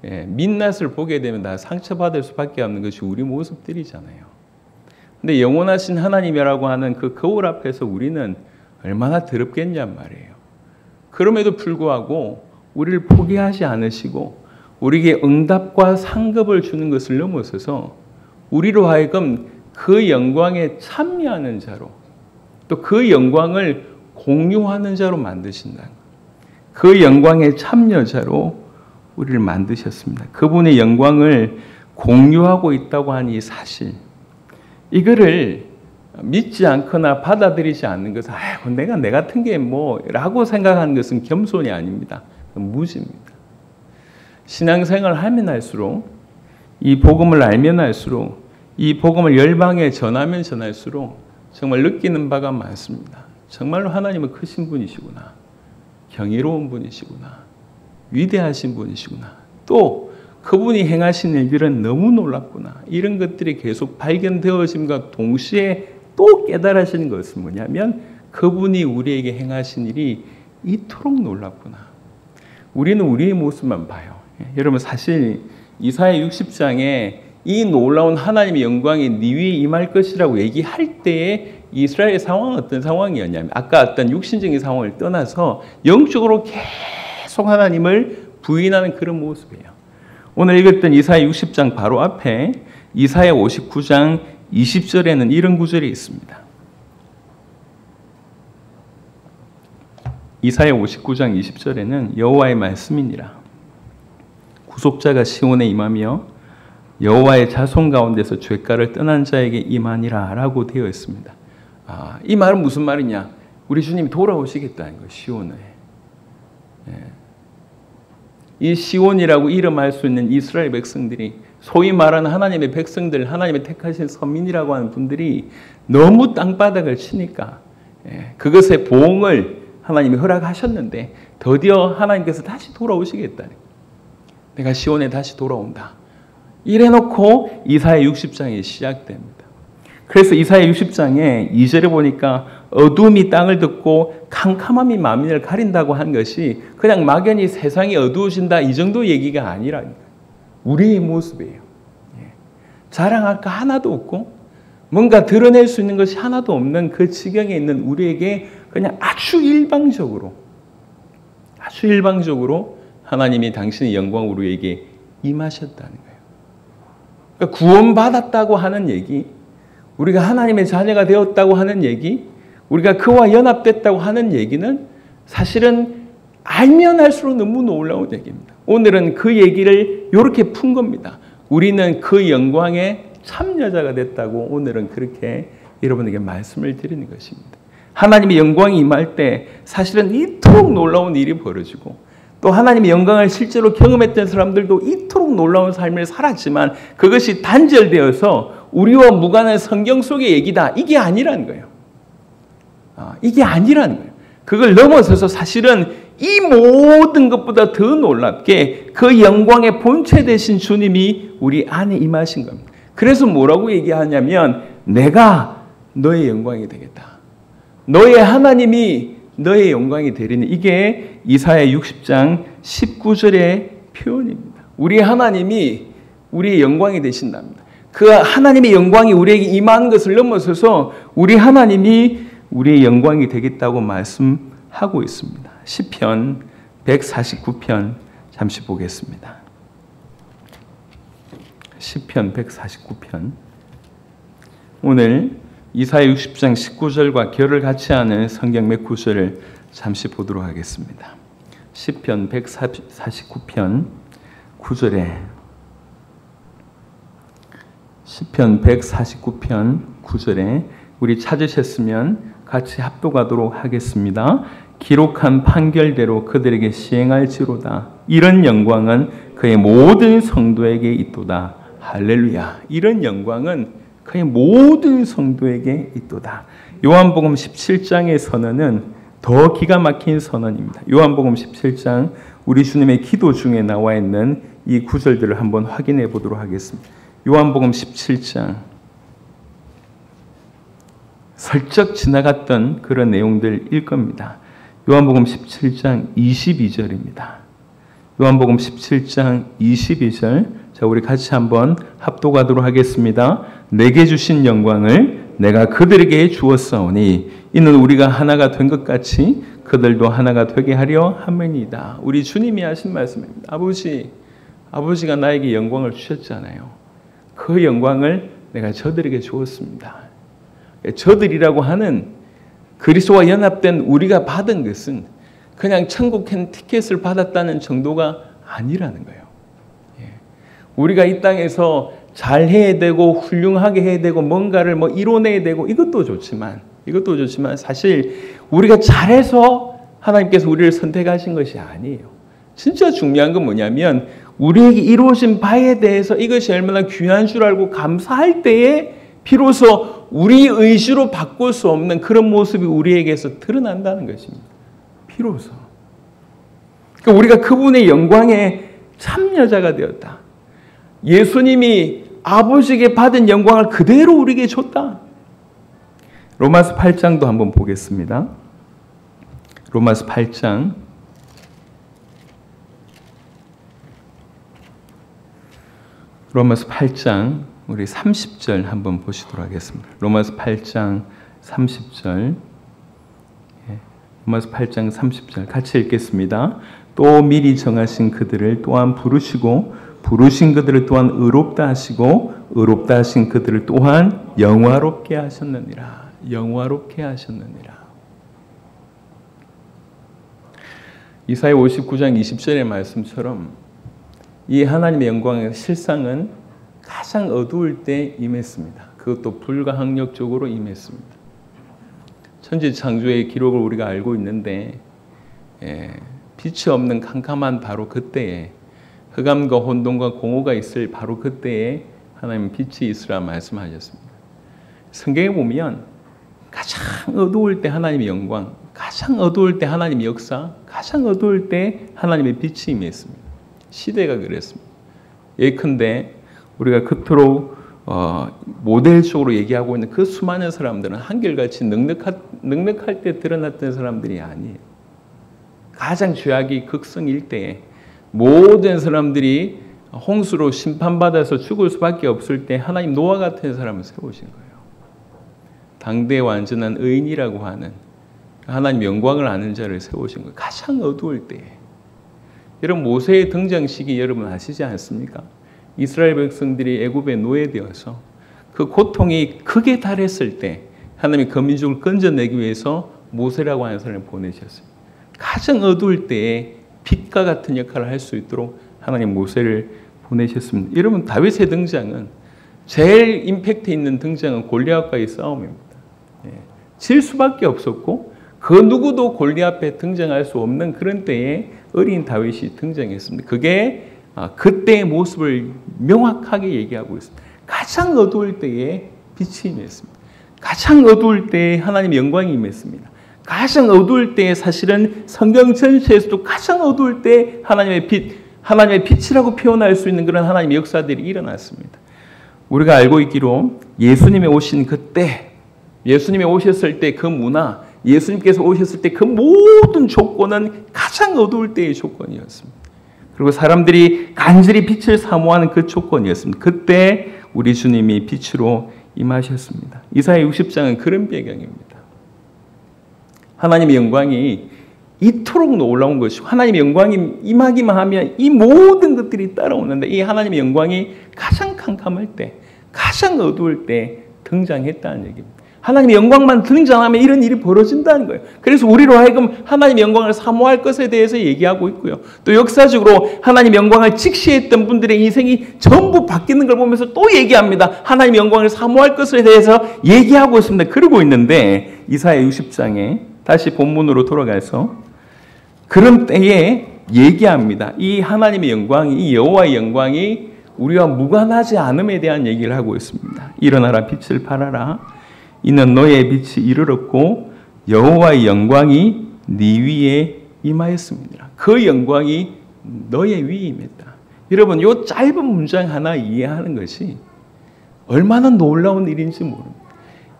민낯을 보게 되면 다 상처받을 수밖에 없는 것이 우리 모습들이잖아요. 근데 영원하신 하나님이라고 하는 그 거울 앞에서 우리는 얼마나 더럽겠냔 말이에요. 그럼에도 불구하고 우리를 포기하지 않으시고 우리에게 응답과 상급을 주는 것을 넘어서서 우리로 하여금 그 영광에 참여하는 자로 또 그 영광을 공유하는 자로 만드신다. 그 영광의 참여자로 우리를 만드셨습니다. 그분의 영광을 공유하고 있다고 하는 이 사실, 이거를 믿지 않거나 받아들이지 않는 것은 내가 내 같은 게 뭐라고 생각하는 것은 겸손이 아닙니다. 무지입니다. 신앙생활을 하면 할수록 이 복음을 알면 할수록 이 복음을 열방에 전하면 전할수록 정말 느끼는 바가 많습니다. 정말로 하나님은 크신 분이시구나. 경이로운 분이시구나. 위대하신 분이시구나. 또 그분이 행하신 일들은 너무 놀랍구나. 이런 것들이 계속 발견되어짐과 동시에 또 깨달으시는 것은 뭐냐면 그분이 우리에게 행하신 일이 이토록 놀랍구나. 우리는 우리의 모습만 봐요. 여러분 사실 이사야 60장에 이 놀라운 하나님의 영광이 네 위에 임할 것이라고 얘기할 때에 이스라엘의 상황은 어떤 상황이었냐면 아까 어떤 육신적인 상황을 떠나서 영적으로 계속 하나님을 부인하는 그런 모습이에요. 오늘 읽었던 이사야 60장 바로 앞에 이사야 59장 20절에는 이런 구절이 있습니다. 이사야 59장 20절에는 여호와의 말씀이니라. 구속자가 시온에 임하며 여호와의 자손 가운데서 죄가를 떠난 자에게 임하니라 라고 되어 있습니다. 이 말은 무슨 말이냐? 우리 주님이 돌아오시겠다는 거예요. 시온에. 이 시온이라고 이름할 수 있는 이스라엘 백성들이 소위 말하는 하나님의 백성들, 하나님의 택하신 선민이라고 하는 분들이 너무 땅바닥을 치니까 그것의 보응을 하나님이 허락하셨는데 드디어 하나님께서 다시 돌아오시겠다. 내가 시온에 다시 돌아온다. 이래놓고 이사야 60장이 시작됩니다. 그래서 이사야 60장에 2절에 보니까 어둠이 땅을 덮고 캄캄함이 만민을 가린다고 한 것이 그냥 막연히 세상이 어두워진다 이 정도 얘기가 아니라니까요. 우리의 모습이에요. 자랑할 거 하나도 없고 뭔가 드러낼 수 있는 것이 하나도 없는 그 지경에 있는 우리에게 그냥 아주 일방적으로 하나님이 당신의 영광으로 우리에게 임하셨다는 거예요. 그러니까 구원받았다고 하는 얘기, 우리가 하나님의 자녀가 되었다고 하는 얘기, 우리가 그와 연합됐다고 하는 얘기는 사실은 알면 할수록 너무 놀라운 얘기입니다. 오늘은 그 얘기를 이렇게 푼 겁니다. 우리는 그 영광의 참여자가 됐다고 오늘은 그렇게 여러분에게 말씀을 드리는 것입니다. 하나님의 영광이 임할 때 사실은 이토록 놀라운 일이 벌어지고 또 하나님의 영광을 실제로 경험했던 사람들도 이토록 놀라운 삶을 살았지만 그것이 단절되어서 우리와 무관한 성경 속의 얘기다. 이게 아니라는 거예요. 이게 아니라는 거예요. 그걸 넘어서서 사실은 이 모든 것보다 더 놀랍게 그 영광의 본체 되신 주님이 우리 안에 임하신 겁니다. 그래서 뭐라고 얘기하냐면 내가 너의 영광이 되겠다. 너의 하나님이 너의 영광이 되리니 이게 이사야 60장 19절의 표현입니다. 우리 하나님이 우리의 영광이 되신답니다. 그 하나님의 영광이 우리에게 임하는 것을 넘어서서 우리 하나님이 우리의 영광이 되겠다고 말씀하고 있습니다. 시편 149편 잠시 보겠습니다. 시편 149편 오늘 이사야 60장 19절과 결을 같이 하는 성경 몇 구절을 잠시 보도록 하겠습니다. 시편 149편 9절에 시편 149편 9절에 우리 찾으셨으면 같이 합독하도록 하겠습니다. 기록한 판결대로 그들에게 시행할지로다. 이런 영광은 그의 모든 성도에게 있도다. 할렐루야. 이런 영광은 그의 모든 성도에게 있도다. 요한복음 17장의 선언은 더 기가 막힌 선언입니다. 요한복음 17장 우리 주님의 기도 중에 나와 있는 이 구절들을 한번 확인해 보도록 하겠습니다. 요한복음 17장 슬쩍 지나갔던 그런 내용들일 겁니다. 요한복음 17장 22절입니다. 요한복음 17장 22절 자 우리 같이 한번 합독하도록 하겠습니다. 내게 주신 영광을 내가 그들에게 주었사오니 이는 우리가 하나가 된 것 같이 그들도 하나가 되게 하려 함이니이다. 우리 주님이 하신 말씀입니다. 아버지가 나에게 영광을 주셨잖아요. 그 영광을 내가 저들에게 주었습니다. 저들이라고 하는 그리스도와 연합된 우리가 받은 것은 그냥 천국 티켓을 받았다는 정도가 아니라는 거예요. 우리가 이 땅에서 잘해야 되고 훌륭하게 해야 되고 뭔가를 이뤄내야 되고 이것도 좋지만 사실 우리가 잘해서 하나님께서 우리를 선택하신 것이 아니에요. 진짜 중요한 건 뭐냐면 우리에게 이루어진 바에 대해서 이것이 얼마나 귀한 줄 알고 감사할 때에 비로소 우리 의지로 바꿀 수 없는 그런 모습이 우리에게서 드러난다는 것입니다. 비로소. 그러니까 우리가 그분의 영광의 참여자가 되었다. 예수님이 아버지에게 받은 영광을 그대로 우리에게 줬다. 로마서 8장도 한번 보겠습니다. 로마서 8장 우리 30절 한번 보시도록 하겠습니다. 로마서 8장 30절 로마서 8장 30절 같이 읽겠습니다. 또 미리 정하신 그들을 또한 부르시고 부르신 그들을 또한 의롭다 하시고 의롭다 하신 그들을 또한 영화롭게 하셨느니라. 영화롭게 하셨느니라. 이사야 59장 20절의 말씀처럼 이 하나님의 영광의 실상은 가장 어두울 때 임했습니다. 그것도 불가항력적으로 임했습니다. 천지창조의 기록을 우리가 알고 있는데 빛이 없는 캄캄한 바로 그때에 흑암과 혼돈과 공허가 있을 바로 그때에 하나님 빛이 있으라 말씀하셨습니다. 성경에 보면 가장 어두울 때 하나님의 영광, 가장 어두울 때 하나님의 역사, 가장 어두울 때 하나님의 빛이 임했습니다. 시대가 그랬습니다. 예컨대 우리가 그토록 모델적으로 얘기하고 있는 그 수많은 사람들은 한결같이 넉넉할 때 드러났던 사람들이 아니에요. 가장 죄악이 극성일 때에 모든 사람들이 홍수로 심판받아서 죽을 수밖에 없을 때 하나님 노아 같은 사람을 세우신 거예요. 당대의 완전한 의인이라고 하는 하나님 영광을 아는 자를 세우신 거예요. 가장 어두울 때에. 여러분 모세의 등장식이 여러분 아시지 않습니까? 이스라엘 백성들이 애굽에 노예되어서 그 고통이 극에 달했을 때 하나님이 그 민족을 건져내기 위해서 모세라고 하는 사람을 보내셨어요. 가장 어두울 때에 빛과 같은 역할을 할 수 있도록 하나님 모세를 보내셨습니다. 여러분 다윗의 등장은 제일 임팩트 있는 등장은 골리앗과의 싸움입니다. 질 수밖에 없었고 그 누구도 골리앗 앞에 등장할 수 없는 그런 때에 어린 다윗이 등장했습니다. 그게 그때의 모습을 명확하게 얘기하고 있습니다. 가장 어두울 때에 빛이 임했습니다. 가장 어두울 때에 하나님의 영광이 임했습니다. 가장 어두울 때에 사실은 성경 전체에서도 가장 어두울 때 하나님의 빛, 하나님의 빛이라고 표현할 수 있는 그런 하나님의 역사들이 일어났습니다. 우리가 알고 있기로 예수님이 오신 그때, 예수님이 오셨을 때 그 문화, 예수님께서 오셨을 때 그 모든 조건은 가장 어두울 때의 조건이었습니다. 그리고 사람들이 간절히 빛을 사모하는 그 조건이었습니다. 그때 우리 주님이 빛으로 임하셨습니다. 이사야 60장은 그런 배경입니다. 하나님의 영광이 이토록 놀라운 것이고 하나님의 영광이 임하기만 하면 이 모든 것들이 따라오는데 이 하나님의 영광이 가장 캄캄할 때, 가장 어두울 때 등장했다는 얘기입니다. 하나님의 영광만 등장하면 이런 일이 벌어진다는 거예요. 그래서 우리로 하여금 하나님의 영광을 사모할 것에 대해서 얘기하고 있고요. 또 역사적으로 하나님의 영광을 직시했던 분들의 인생이 전부 바뀌는 걸 보면서 또 얘기합니다. 하나님의 영광을 사모할 것에 대해서 얘기하고 있습니다. 그러고 있는데 이사야 60장에 다시 본문으로 돌아가서 그런 때에 얘기합니다. 이 하나님의 영광이, 이 여호와의 영광이 우리와 무관하지 않음에 대한 얘기를 하고 있습니다. 일어나라 빛을 발하라. 이는 너의 빛이 이르렀고 여호와의 영광이 네 위에 임하였습니다. 그 영광이 너의 위에 임했다. 여러분, 이 짧은 문장 하나 이해하는 것이 얼마나 놀라운 일인지 모릅니다.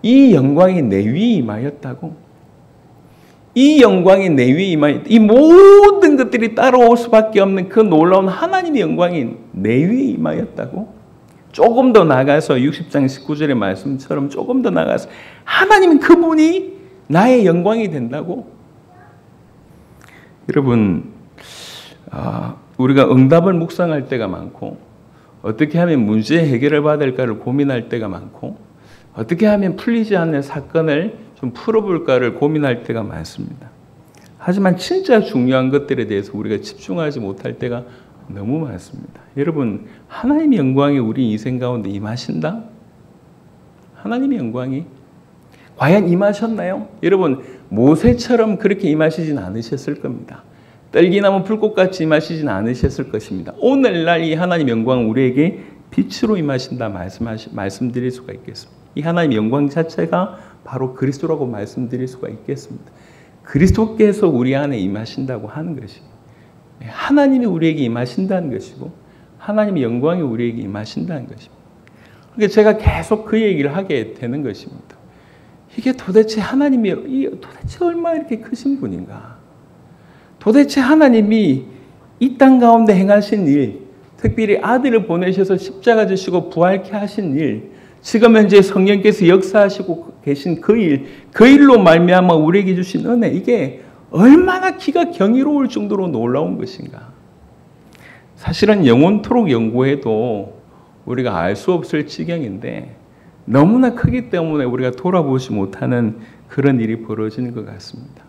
이 영광이 내 위에 임하였다고. 이 영광이 내 위에 임하였다. 이 모든 것들이 따라올 수밖에 없는 그 놀라운 하나님의 영광이 내 위에 임하였다고. 조금 더 나가서 60장 19절의 말씀처럼 조금 더 나가서 하나님은 그분이 나의 영광이 된다고. 여러분, 우리가 응답을 묵상할 때가 많고 어떻게 하면 문제 해결을 받을까를 고민할 때가 많고 어떻게 하면 풀리지 않는 사건을 좀 풀어볼까를 고민할 때가 많습니다. 하지만 진짜 중요한 것들에 대해서 우리가 집중하지 못할 때가 너무 많습니다. 여러분, 하나님의 영광이 우리 인생 가운데 임하신다? 하나님의 영광이 과연 임하셨나요? 여러분, 모세처럼 그렇게 임하시진 않으셨을 겁니다. 떨기나무 불꽃같이 임하시진 않으셨을 것입니다. 오늘날 이 하나님의 영광은 우리에게 빛으로 임하신다 말씀드릴 수가 있겠습니다. 이 하나님의 영광 자체가 바로 그리스도라고 말씀드릴 수가 있겠습니다. 그리스도께서 우리 안에 임하신다고 하는 것이 하나님이 우리에게 임하신다는 것이고 하나님의 영광이 우리에게 임하신다는 것입니다. 그러니까 제가 계속 그 얘기를 하게 되는 것입니다. 이게 도대체 하나님이 도대체 얼마나 이렇게 크신 분인가? 도대체 하나님이 이 땅 가운데 행하신 일, 특별히 아들을 보내셔서 십자가 지시고 부활케 하신 일, 지금 현재 성령께서 역사하시고 계신 그 일로 말미암아 우리에게 주신 은혜, 이게 얼마나 기가 경이로울 정도로 놀라운 것인가. 사실은 영원토록 연구해도 우리가 알 수 없을 지경인데 너무나 크기 때문에 우리가 돌아보지 못하는 그런 일이 벌어지는 것 같습니다.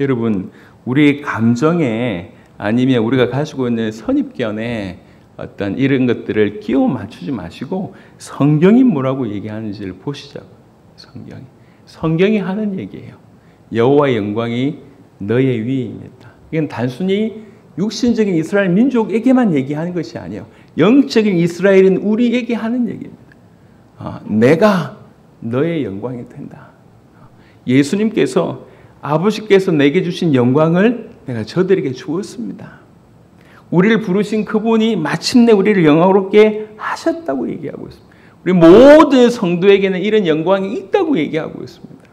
여러분, 우리 감정에 아니면 우리가 가지고 있는 선입견에 어떤 이런 것들을 끼워 맞추지 마시고 성경이 뭐라고 얘기하는지를 보시자고요. 성경이 하는 얘기예요. 여호와의 영광이 너의 위에 임했다. 이건 단순히 육신적인 이스라엘 민족에게만 얘기하는 것이 아니에요. 영적인 이스라엘은 우리에게 하는 얘기입니다. 내가 너의 영광이 된다. 예수님께서 아버지께서 내게 주신 영광을 내가 저들에게 주었습니다. 우리를 부르신 그분이 마침내 우리를 영광스럽게 하셨다고 얘기하고 있습니다. 우리 모든 성도에게는 이런 영광이 있다고 얘기하고 있습니다.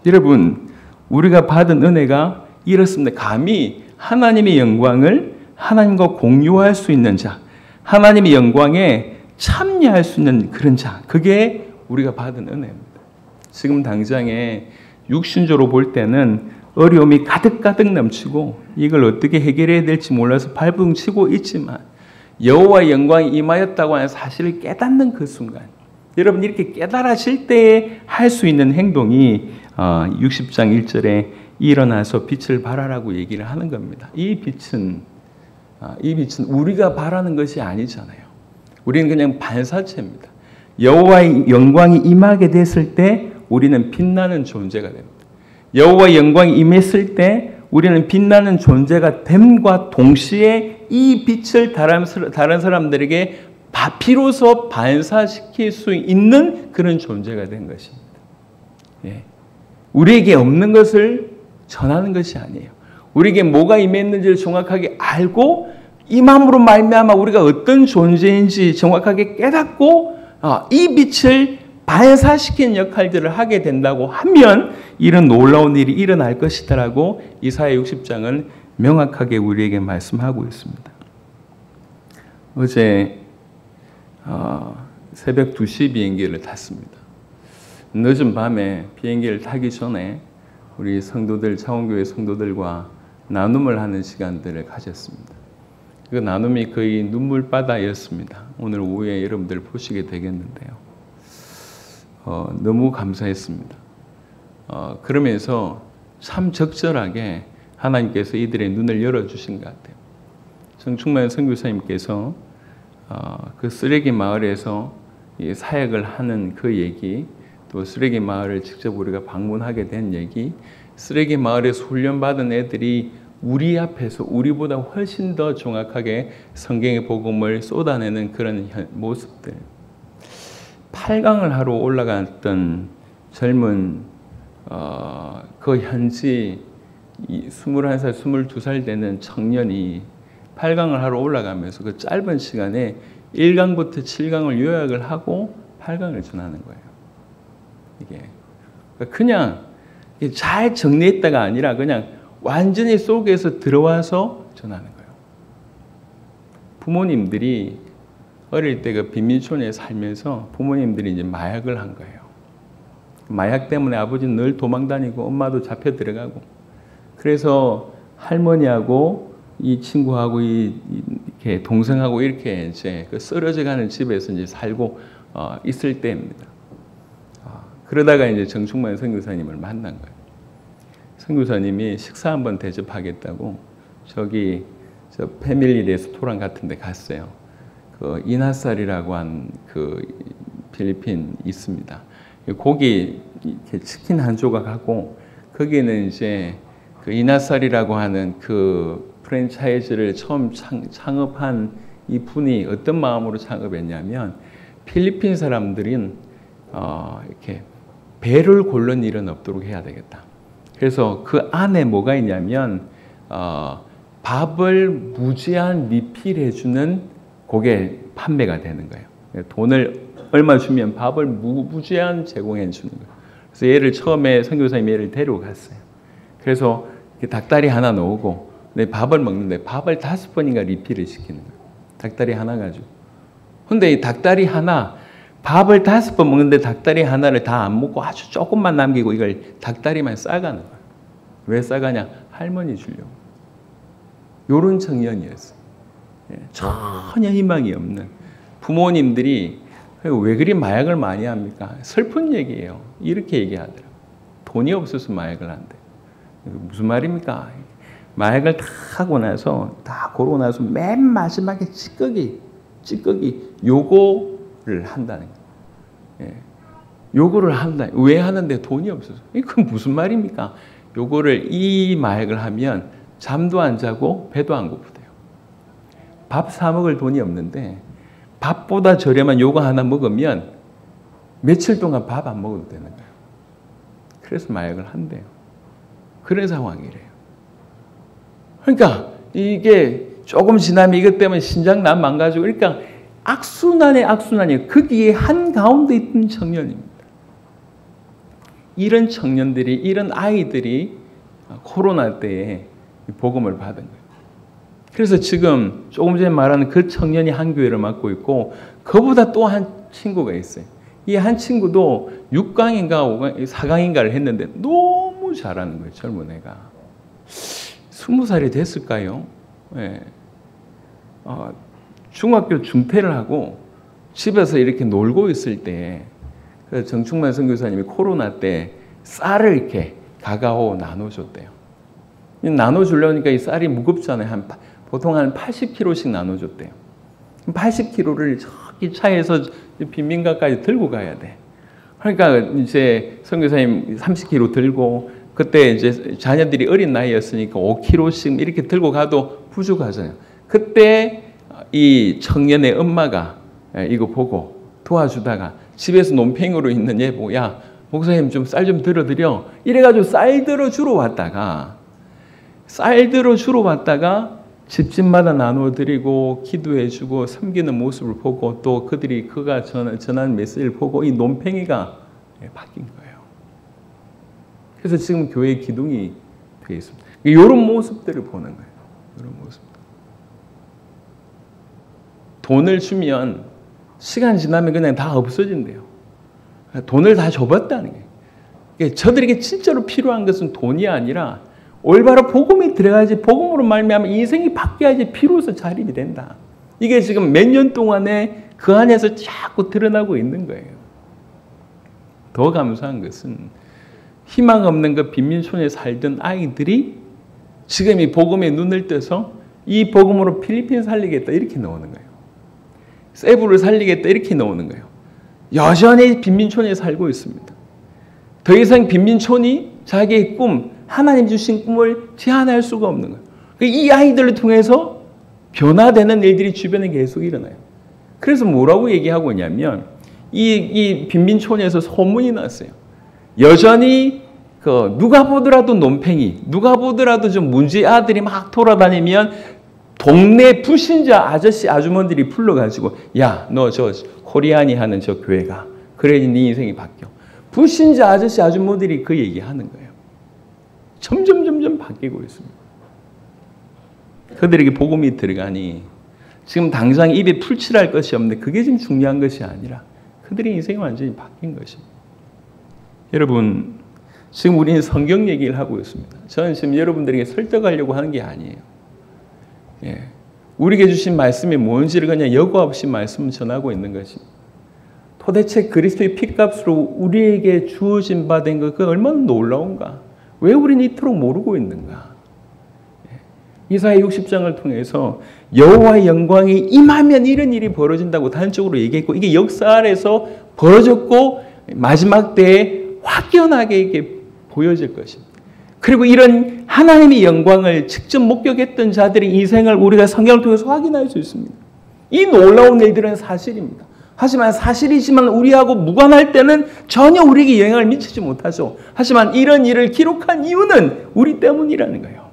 여러분, 우리가 받은 은혜가 이렇습니다. 감히 하나님의 영광을 하나님과 공유할 수 있는 자, 하나님의 영광에 참여할 수 있는 그런 자, 그게 우리가 받은 은혜입니다. 지금 당장에 육신적으로 볼 때는 어려움이 가득가득 넘치고 이걸 어떻게 해결해야 될지 몰라서 발버둥치고 있지만 여호와의 영광이 임하였다고 하는 사실을 깨닫는 그 순간, 여러분 이렇게 깨달아질 때에 할 수 있는 행동이 60장 1절에 일어나서 빛을 발하라고 얘기를 하는 겁니다. 이 빛은 우리가 바라는 것이 아니잖아요. 우리는 그냥 반사체입니다. 여호와의 영광이 임하게 됐을 때 우리는 빛나는 존재가 됩니다. 여호와의 영광이 임했을 때 우리는 빛나는 존재가 됨과 동시에 이 빛을 다른 사람들에게 비로소 반사시킬 수 있는 그런 존재가 된 것입니다. 예. 우리에게 없는 것을 전하는 것이 아니에요. 우리에게 뭐가 임했는지를 정확하게 알고 임함으로 말미암아 우리가 어떤 존재인지 정확하게 깨닫고 이 빛을 반사시키는 역할들을 하게 된다고 하면 이런 놀라운 일이 일어날 것이다라고 이사야 60장은 명확하게 우리에게 말씀하고 있습니다. 어제 새벽 2시 비행기를 탔습니다. 늦은 밤에 비행기를 타기 전에 우리 성도들, 창원교회 성도들과 나눔을 하는 시간들을 가졌습니다. 그 나눔이 거의 눈물바다였습니다. 오늘 오후에 여러분들 보시게 되겠는데요. 너무 감사했습니다. 그러면서 참 적절하게 하나님께서 이들의 눈을 열어주신 것 같아요. 정충만 선교사님께서 그 쓰레기 마을에서 사역을 하는 그 얘기, 또 쓰레기 마을을 직접 우리가 방문하게 된 얘기, 쓰레기 마을에서 훈련받은 애들이 우리 앞에서 우리보다 훨씬 더 정확하게 성경의 복음을 쏟아내는 그런 모습들. 8강을 하러 올라갔던 젊은 그 현지 21살, 22살 되는 청년이 8강을 하러 올라가면서 그 짧은 시간에 1강부터 7강을 요약을 하고 8강을 전하는 거예요. 이게 그냥 잘 정리했다가 아니라 그냥 완전히 속에서 들어와서 전하는 거예요. 부모님들이 어릴 때 그 빈민촌에 살면서 부모님들이 이제 마약을 한 거예요. 마약 때문에 아버지는 늘 도망다니고 엄마도 잡혀 들어가고, 그래서 할머니하고 이 친구하고 이렇게 동생하고 이렇게 이제 그 쓰러져가는 집에서 이제 살고 있을 때입니다. 그러다가 이제 정충만 선교사님을 만난 거예요. 선교사님이 식사 한번 대접하겠다고 저기 저 패밀리 레스토랑 같은 데 갔어요. 그 이나살이라고 한 그 필리핀 있습니다. 고기 이렇게 치킨 한 조각하고, 거기는 이제 그 이나살이라고 하는 그 프랜차이즈를 처음 창업한 이 분이 어떤 마음으로 창업했냐면, 필리핀 사람들은 이렇게 배를 고른 일은 없도록 해야 되겠다. 그래서 그 안에 뭐가 있냐면 밥을 무제한 리필해주는 그게 판매가 되는 거예요. 돈을 얼마 주면 밥을 무제한 제공해 주는 거예요. 그래서 얘를 처음에 선교사님이 얘를 데려갔어요. 그래서 닭다리 하나 넣고 밥을 먹는데 밥을 5번인가 리필을 시키는 거예요. 닭다리 하나 가지고. 근데 이 닭다리 하나, 밥을 5번 먹는데 닭다리 하나를 다 안 먹고 아주 조금만 남기고 이걸 닭다리만 싸가는 거예요. 왜 싸가냐? 할머니 주려고. 요런 청년이었어요. 전혀 희망이 없는 부모님들이 왜 그리 마약을 많이 합니까? 슬픈 얘기예요. 이렇게 얘기하더라고요. 돈이 없어서 마약을 한대. 무슨 말입니까? 마약을 다 하고 나서, 다 고르고 나서 맨 마지막에 찌꺼기 요거를 한다는 거예요. 요거를 한다. 왜 하는데? 돈이 없어서. 그건 무슨 말입니까? 요거를, 이 마약을 하면 잠도 안 자고 배도 안 고프대요. 밥 사 먹을 돈이 없는데 밥보다 저렴한 요거 하나 먹으면 며칠 동안 밥 안 먹어도 되는 거예요. 그래서 마약을 한대요. 그런 상황이래요. 그러니까 이게 조금 지나면 이것 때문에 신장 난 망가지고, 그러니까 악순환의 악순환이에요. 거기에 한가운데 있던 청년입니다. 이런 청년들이, 이런 아이들이 코로나 때에 복음을 받은 거예요. 그래서 지금 조금 전에 말하는 그 청년이 한 교회를 맡고 있고, 그보다 또 한 친구가 있어요. 이 한 친구도 6강인가 5강, 4강인가를 했는데 너무 잘하는 거예요. 젊은 애가. 20살이 됐을까요? 네. 중학교 중퇴를 하고 집에서 이렇게 놀고 있을 때 정충만 선교사님이 코로나 때 쌀을 이렇게 가가오 나눠줬대요. 나눠주려니까 이 쌀이 무겁잖아요. 보통 한 80kg씩 나눠줬대요. 80kg를 저기 차에서 빈민가까지 들고 가야 돼. 그러니까 이제 선교사님 30kg 들고, 그때 이제 자녀들이 어린 나이였으니까 5kg씩 이렇게 들고 가도 부족하잖아요. 그때 이 청년의 엄마가 이거 보고 도와주다가 집에서 논팽이로 있는 얘 보고, 야, 목사님 좀 쌀 좀 들어드려. 이래가지고 쌀 들어 주러 왔다가 집집마다 나눠드리고 기도해주고 섬기는 모습을 보고 또 그가 전하는 메시지를 보고 이 논팽이가 바뀐 거예요. 그래서 지금 교회의 기둥이 되어 있습니다. 이런 모습들을 보는 거예요. 이런 모습. 돈을 주면 시간 지나면 그냥 다 없어진대요. 돈을 다 줘봤다는 거예요. 저들에게 진짜로 필요한 것은 돈이 아니라 올바로 복음이 들어가야지, 복음으로 말미암아 인생이 바뀌어야지 비로소 자립이 된다. 이게 지금 몇 년 동안에 그 안에서 자꾸 드러나고 있는 거예요. 더 감사한 것은 희망 없는 그 빈민촌에 살던 아이들이 지금 이 복음에 눈을 떠서 이 복음으로 필리핀 살리겠다 이렇게 나오는 거예요. 세부를 살리겠다 이렇게 나오는 거예요. 여전히 빈민촌에 살고 있습니다. 더 이상 빈민촌이 자기의 꿈, 하나님 주신 꿈을 제한할 수가 없는 거예요. 이 아이들을 통해서 변화되는 일들이 주변에 계속 일어나요. 그래서 뭐라고 얘기하고 있냐면 이 빈민촌에서 소문이 났어요. 여전히 누가 보더라도 논팽이, 누가 보더라도 좀 문제 아들이 막 돌아다니면 동네 불신자 아저씨 아주머니들이 불러가지고 야, 너 저 코리안이 하는 저 교회가 그래야지 네 인생이 바뀌어. 불신자 아저씨 아주머니들이 그 얘기하는 거예요. 점점 바뀌고 있습니다. 그들에게 복음이 들어가니 지금 당장 입에 풀칠할 것이 없는데 그게 지금 중요한 것이 아니라 그들의 인생이 완전히 바뀐 것입니다. 여러분, 지금 우리는 성경 얘기를 하고 있습니다. 저는 지금 여러분들에게 설득하려고 하는 게 아니에요. 우리에게 주신 말씀이 뭔지를 그냥 여과 없이 말씀을 전하고 있는 것입니다. 도대체 그리스도의 피값으로 우리에게 주어진 바 된 것, 그 얼마나 놀라운가? 왜 우리는 이토록 모르고 있는가? 이사야 60장을 통해서 여호와의 영광이 임하면 이런 일이 벌어진다고 단적으로 얘기했고 이게 역사 안에서 벌어졌고 마지막 때에 확연하게 이게 보여질 것입니다. 그리고 이런 하나님의 영광을 직접 목격했던 자들의 인생을 우리가 성경을 통해서 확인할 수 있습니다. 이 놀라운 일들은 사실입니다. 하지만 사실이지만 우리하고 무관할 때는 전혀 우리에게 영향을 미치지 못하죠. 하지만 이런 일을 기록한 이유는 우리 때문이라는 거예요.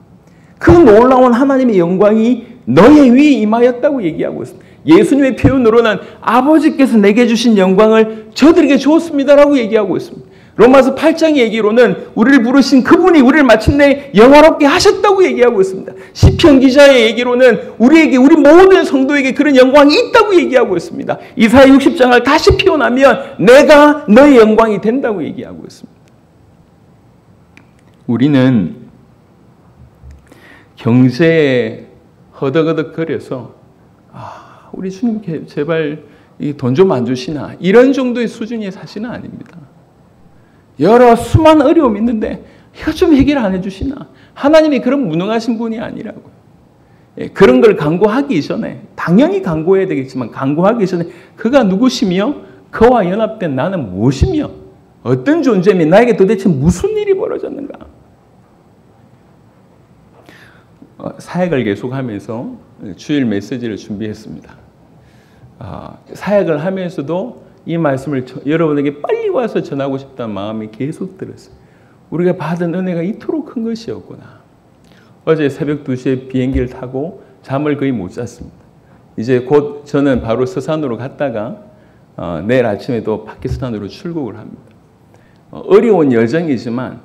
그 놀라운 하나님의 영광이 너의 위에 임하였다고 얘기하고 있습니다. 예수님의 표현으로는 아버지께서 내게 주신 영광을 저들에게 주었습니다라고 얘기하고 있습니다. 로마서 8장 얘기로는 우리를 부르신 그분이 우리를 마침내 영화롭게 하셨다고 얘기하고 있습니다. 시편 기자의 얘기로는 우리 모든 성도에게 그런 영광이 있다고 얘기하고 있습니다. 이사야 60장을 다시 피워나면 내가 너의 영광이 된다고 얘기하고 있습니다. 우리는 경제에 허덕허덕거려서 우리 주님 제발 돈 좀 안 주시나 이런 정도의 수준이 사실은 아닙니다. 여러 수많은 어려움이 있는데 이거 좀 해결 안 해주시나? 하나님이 그런 무능하신 분이 아니라고요. 그런 걸 간구하기 전에 당연히 간구해야 되겠지만 간구하기 전에 그가 누구시며 그와 연합된 나는 무엇이며 어떤 존재며 나에게 도대체 무슨 일이 벌어졌는가? 사역을 계속하면서 주일 메시지를 준비했습니다. 사역을 하면서도 이 말씀을 여러분에게 빨리 와서 전하고 싶다는 마음이 계속 들었어요. 우리가 받은 은혜가 이토록 큰 것이었구나. 어제 새벽 2시에 비행기를 타고 잠을 거의 못 잤습니다. 이제 곧 저는 바로 서산으로 갔다가 내일 아침에 또 파키스탄으로 출국을 합니다. 어려운 여정이지만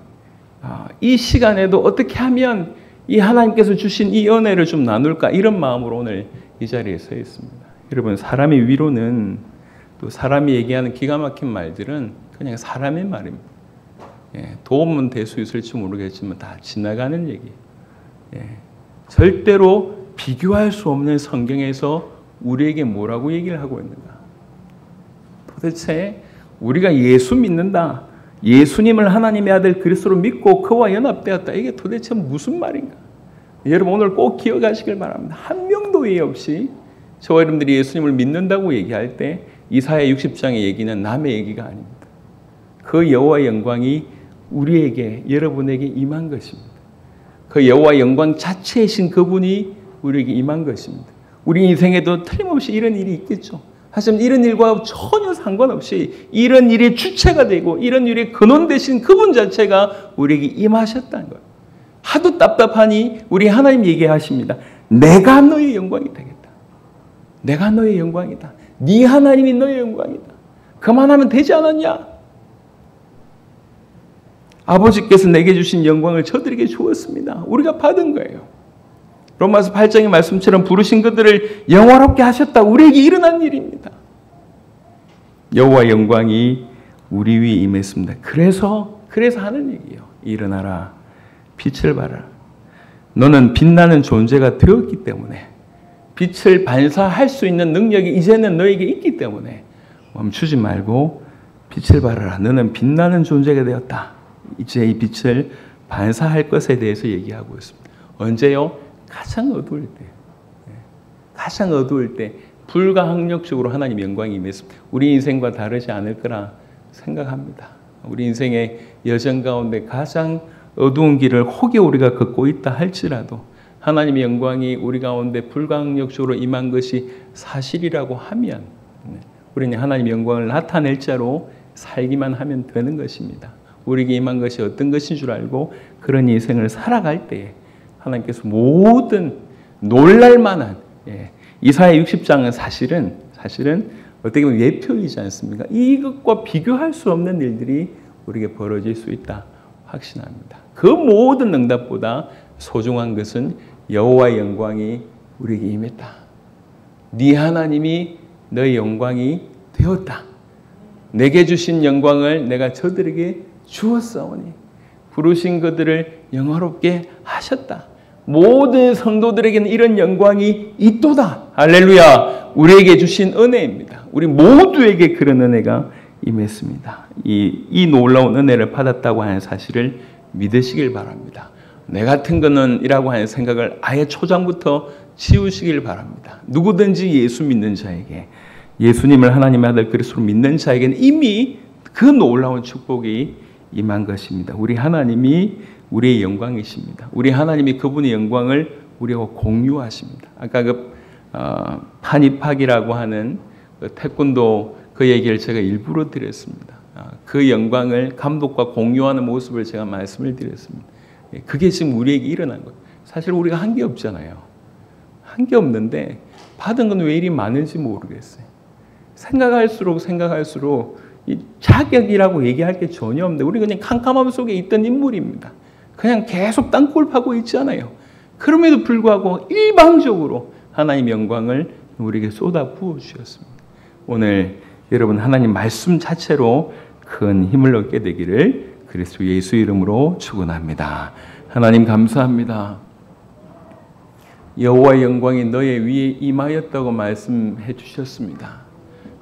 이 시간에도 어떻게 하면 이 하나님께서 주신 이 은혜를 좀 나눌까 이런 마음으로 오늘 이 자리에 서 있습니다. 여러분, 사람의 위로는 또 사람이 얘기하는 기가 막힌 말들은 그냥 사람의 말입니다. 도움은 될 수 있을지 모르겠지만 다 지나가는 얘기. 절대로 비교할 수 없는 성경에서 우리에게 뭐라고 얘기를 하고 있는가? 도대체 우리가 예수 믿는다. 예수님을 하나님의 아들 그리스도로 믿고 그와 연합되었다. 이게 도대체 무슨 말인가? 여러분 오늘 꼭 기억하시길 바랍니다. 한 명도 예의 없이 저와 여러분들이 예수님을 믿는다고 얘기할 때 이사야 60장의 얘기는 남의 얘기가 아닙니다. 그 여호와의 영광이 우리에게 여러분에게 임한 것입니다. 그 여호와의 영광 자체이신 그분이 우리에게 임한 것입니다. 우리 인생에도 틀림없이 이런 일이 있겠죠. 하지만 이런 일과 전혀 상관없이 이런 일의 주체가 되고 이런 일의 근원 되신 그분 자체가 우리에게 임하셨다는 거예요. 하도 답답하니 우리 하나님 얘기하십니다. 내가 너의 영광이 되겠다. 내가 너의 영광이다. 네 하나님이 너의 영광이다. 그만하면 되지 않았냐? 아버지께서 내게 주신 영광을 저들에게 주었습니다. 우리가 받은 거예요. 로마서 8장의 말씀처럼 부르신 그들을 영화롭게 하셨다. 우리에게 일어난 일입니다. 여호와의 영광이 우리 위에 임했습니다. 그래서 하는 얘기예요. 일어나라. 빛을 발하라. 너는 빛나는 존재가 되었기 때문에, 빛을 반사할 수 있는 능력이 이제는 너에게 있기 때문에 멈추지 말고 빛을 발하라. 너는 빛나는 존재가 되었다. 이제 이 빛을 반사할 것에 대해서 얘기하고 있습니다. 언제요? 가장 어두울 때. 가장 어두울 때 불가항력적으로 하나님의 영광이 임했습니다. 우리 인생과 다르지 않을 거라 생각합니다. 우리 인생의 여정 가운데 가장 어두운 길을 혹여 우리가 걷고 있다 할지라도 하나님의 영광이 우리 가운데 불가항력적으로 임한 것이 사실이라고 하면 우리는 하나님의 영광을 나타낼 자로 살기만 하면 되는 것입니다. 우리에게 임한 것이 어떤 것인 줄 알고 그런 인생을 살아갈 때에 하나님께서 모든 놀랄만한, 이사야 60장은 사실은 어떻게 보면 예표이지 않습니까? 이것과 비교할 수 없는 일들이 우리에게 벌어질 수 있다 확신합니다. 그 모든 응답보다 소중한 것은 여호와의 영광이 우리에게 임했다. 네 하나님이 너의 영광이 되었다. 내게 주신 영광을 내가 저들에게 주었사오니 부르신 그들을 영화롭게 하셨다. 모든 성도들에게는 이런 영광이 있도다. 할렐루야. 우리에게 주신 은혜입니다. 우리 모두에게 그런 은혜가 임했습니다. 이 놀라운 은혜를 받았다고 하는 사실을 믿으시길 바랍니다. 내 같은 거는 이라고 하는 생각을 아예 초장부터 지우시길 바랍니다. 누구든지 예수 믿는 자에게, 예수님을 하나님의 아들 그리스도로 믿는 자에게는 이미 그 놀라운 축복이 임한 것입니다. 우리 하나님이 우리의 영광이십니다. 우리 하나님이 그분의 영광을 우리와 공유하십니다. 아까 그 파니팍이라고 하는 그 태권도 그 얘기를 제가 일부러 드렸습니다. 그 영광을 감독과 공유하는 모습을 제가 말씀을 드렸습니다. 그게 지금 우리에게 일어난 거예요. 사실 우리가 한 게 없잖아요. 한 게 없는데 받은 건 왜 이리 많은지 모르겠어요. 생각할수록 이 자격이라고 얘기할 게 전혀 없는데 우리 그냥 캄캄함 속에 있던 인물입니다. 그냥 계속 땅굴 파고 있잖아요. 그럼에도 불구하고 일방적으로 하나님의 영광을 우리에게 쏟아 부어 주셨습니다. 오늘 여러분 하나님 말씀 자체로 큰 힘을 얻게 되기를 그리스도 예수 이름으로 축원합니다. 하나님 감사합니다. 여호와의 영광이 너의 위에 임하였다고 말씀해 주셨습니다.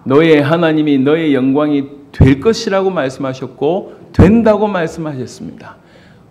너의 하나님이 너의 영광이 될 것이라고 말씀하셨고 된다고 말씀하셨습니다.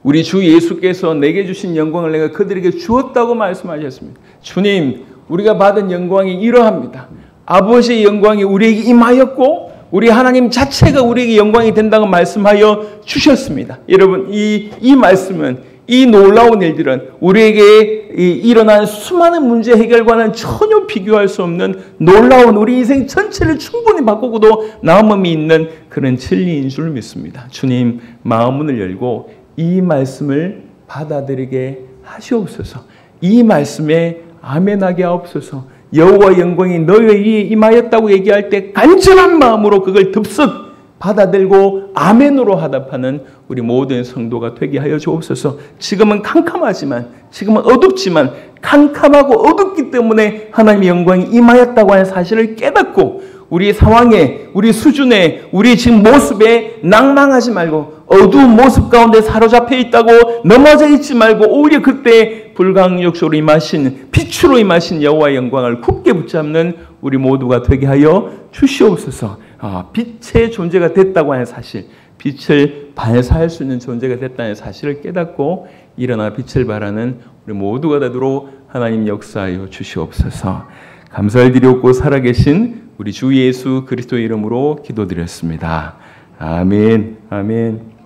우리 주 예수께서 내게 주신 영광을 내가 그들에게 주었다고 말씀하셨습니다. 주님, 우리가 받은 영광이 이러합니다. 아버지의 영광이 우리에게 임하였고 우리 하나님 자체가 우리에게 영광이 된다고 말씀하여 주셨습니다. 여러분, 이 말씀은, 이 놀라운 일들은 우리에게 일어난 수많은 문제 해결과는 전혀 비교할 수 없는 놀라운 우리 인생 전체를 충분히 바꾸고도 남음이 있는 그런 진리인 줄 믿습니다. 주님, 마음문을 열고 이 말씀을 받아들이게 하시옵소서. 이 말씀에 아멘하게 하옵소서. 여호와의 영광이 너희 위에 임하였다고 얘기할 때 간절한 마음으로 그걸 듭석 받아들고 아멘으로 하답하는 우리 모든 성도가 되게 하여 주옵소서. 지금은 캄캄하지만, 지금은 어둡지만 캄캄하고 어둡기 때문에 하나님의 영광이 임하였다고 하는 사실을 깨닫고 우리 상황에, 우리 수준에, 우리 지금 모습에 낭망하지 말고 어두운 모습 가운데 사로잡혀 있다고 넘어져 있지 말고 오히려 그때 불가항력적으로 임하신, 빛으로 임하신 여호와의 영광을 굳게 붙잡는 우리 모두가 되게 하여 주시옵소서. 빛의 존재가 됐다고 하는 사실, 빛을 반사할 수 있는 존재가 됐다는 사실을 깨닫고 일어나 빛을 발하는 우리 모두가 되도록 하나님 역사하여 주시옵소서. 감사를 드렸고 살아계신 우리 주 예수 그리스도의 이름으로 기도드렸습니다. 아멘. 아멘.